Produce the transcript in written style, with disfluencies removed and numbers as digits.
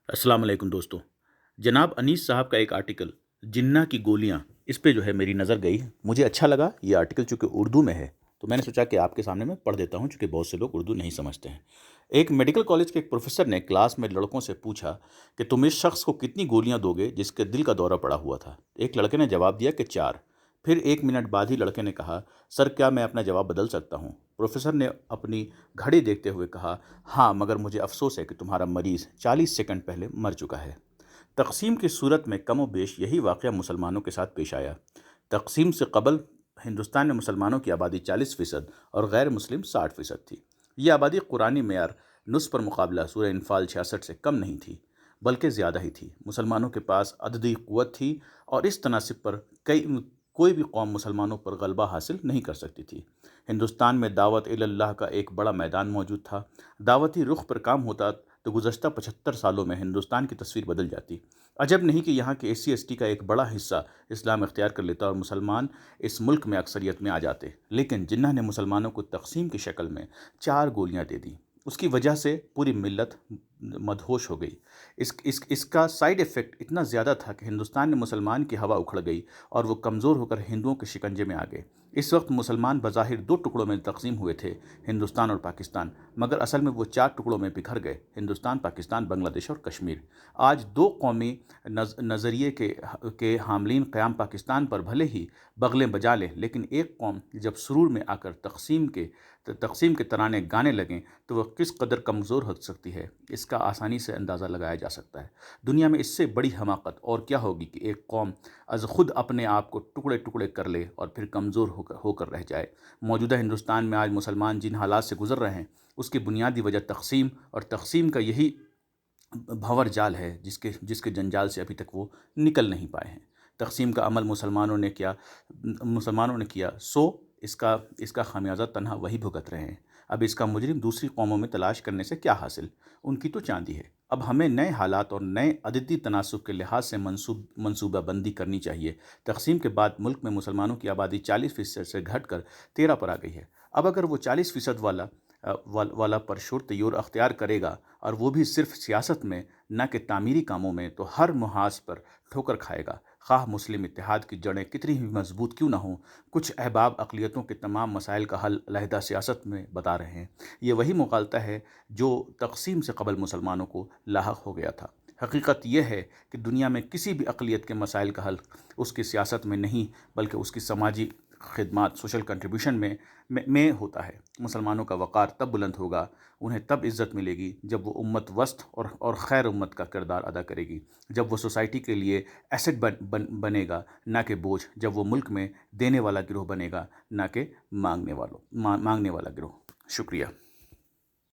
السلام علیکم دوستو. جناب انیس صاحب کا ایک آرٹیکل جنہ کی گولیاں اس پہ جو ہے میری نظر گئی. مجھے اچھا لگا. یہ آرٹیکل چونکہ اردو میں ہے تو میں نے سوچا کہ آپ کے سامنے میں پڑھ دیتا ہوں، چونکہ بہت سے لوگ اردو نہیں سمجھتے ہیں. ایک میڈیکل کالج کے ایک پروفیسر نے کلاس میں لڑکوں سے پوچھا کہ تم اس شخص کو کتنی گولیاں دو گے جس کے دل کا دورہ پڑا ہوا تھا. ایک لڑکے نے جواب دیا کہ 4. پھر 1 منٹ بعد ہی لڑکے نے کہا، سر کیا میں اپنا جواب بدل سکتا ہوں؟ پروفیسر نے اپنی گھڑی دیکھتے ہوئے کہا، ہاں مگر مجھے افسوس ہے کہ تمہارا مریض 40 سیکنڈ پہلے مر چکا ہے. تقسیم کی صورت میں کم و بیش یہی واقعہ مسلمانوں کے ساتھ پیش آیا. تقسیم سے قبل ہندوستان میں مسلمانوں کی آبادی 40% اور غیر مسلم 60% تھی. یہ آبادی قرآنی معیار نصف پر مقابلہ سورہ انفال 66 سے کم نہیں تھی، بلکہ زیادہ ہی تھی. مسلمانوں کے پاس عددی قوت تھی اور اس تناسب پر کوئی بھی قوم مسلمانوں پر غلبہ حاصل نہیں کر سکتی تھی. ہندوستان میں دعوت اللہ کا ایک بڑا میدان موجود تھا. دعوتی رخ پر کام ہوتا تو گزشتہ 75 سالوں میں ہندوستان کی تصویر بدل جاتی. عجب نہیں کہ یہاں کے SC ST کا ایک بڑا حصہ اسلام اختیار کر لیتا اور مسلمان اس ملک میں اکثریت میں آ جاتے. لیکن جناح نے مسلمانوں کو تقسیم کی شکل میں 4 گولیاں دے دیں. اس کی وجہ سے پوری ملت مدہوش ہو گئی. اس کا سائیڈ ایفیکٹ اتنا زیادہ تھا کہ ہندوستان میں مسلمان کی ہوا اکھڑ گئی اور وہ کمزور ہو کر ہندوؤں کے شکنجے میں آ گئے. اس وقت مسلمان بظاہر 2 ٹکڑوں میں تقسیم ہوئے تھے، ہندوستان اور پاکستان، مگر اصل میں وہ 4 ٹکڑوں میں بکھر گئے، ہندوستان، پاکستان، بنگلہ دیش اور کشمیر. آج 2 قومی نظریے کے حاملین قیام پاکستان پر بھلے ہی بغلیں بجا لیں، لیکن ایک قوم جب سرور میں آ کر تقسیم کے ترانے گانے لگیں تو وہ کس قدر کمزور ہو سکتی ہے، اس کا آسانی سے اندازہ لگایا جا سکتا ہے. دنیا میں اس سے بڑی حماقت اور کیا ہوگی کہ ایک قوم از خود اپنے آپ کو ٹکڑے ٹکڑے کر لے اور پھر کمزور ہو کر رہ جائے. موجودہ ہندوستان میں آج مسلمان جن حالات سے گزر رہے ہیں اس کی بنیادی وجہ تقسیم اور تقسیم کا یہی بھنور جال ہے جس کے جنجال سے ابھی تک وہ نکل نہیں پائے ہیں. تقسیم کا عمل مسلمانوں نے کیا سو اس کا خمیازہ تنہا وہی بھگت رہے ہیں. اب اس کا مجرم دوسری قوموں میں تلاش کرنے سے کیا حاصل؟ ان کی تو چاندی ہے. اب ہمیں نئے حالات اور نئے عددی تناسب کے لحاظ سے منصوبہ بندی کرنی چاہیے. تقسیم کے بعد ملک میں مسلمانوں کی آبادی 40% سے گھٹ کر 13 پر آ گئی ہے. اب اگر وہ 40% والا پرشور تیور اختیار کرے گا، اور وہ بھی صرف سیاست میں نہ کہ تعمیری کاموں میں، تو ہر محاذ پر ٹھوکر کھائے گا. خواہ مسلم اتحاد کی جڑیں کتنی ہی مضبوط کیوں نہ ہوں، کچھ احباب اقلیتوں کے تمام مسائل کا حل علیحدہ سیاست میں بتا رہے ہیں. یہ وہی مغالطہ ہے جو تقسیم سے قبل مسلمانوں کو لاحق ہو گیا تھا. حقیقت یہ ہے کہ دنیا میں کسی بھی اقلیت کے مسائل کا حل اس کی سیاست میں نہیں بلکہ اس کی سماجی خدمات، سوشل کنٹریبیوشن میں ہوتا ہے. مسلمانوں کا وقار تب بلند ہوگا، انہیں تب عزت ملے گی جب وہ امت وسط اور خیر امت کا کردار ادا کرے گی، جب وہ سوسائٹی کے لیے ایسٹ بنے گا نہ کہ بوجھ، جب وہ ملک میں دینے والا گروہ بنے گا نہ کہ مانگنے والا گروہ. شکریہ.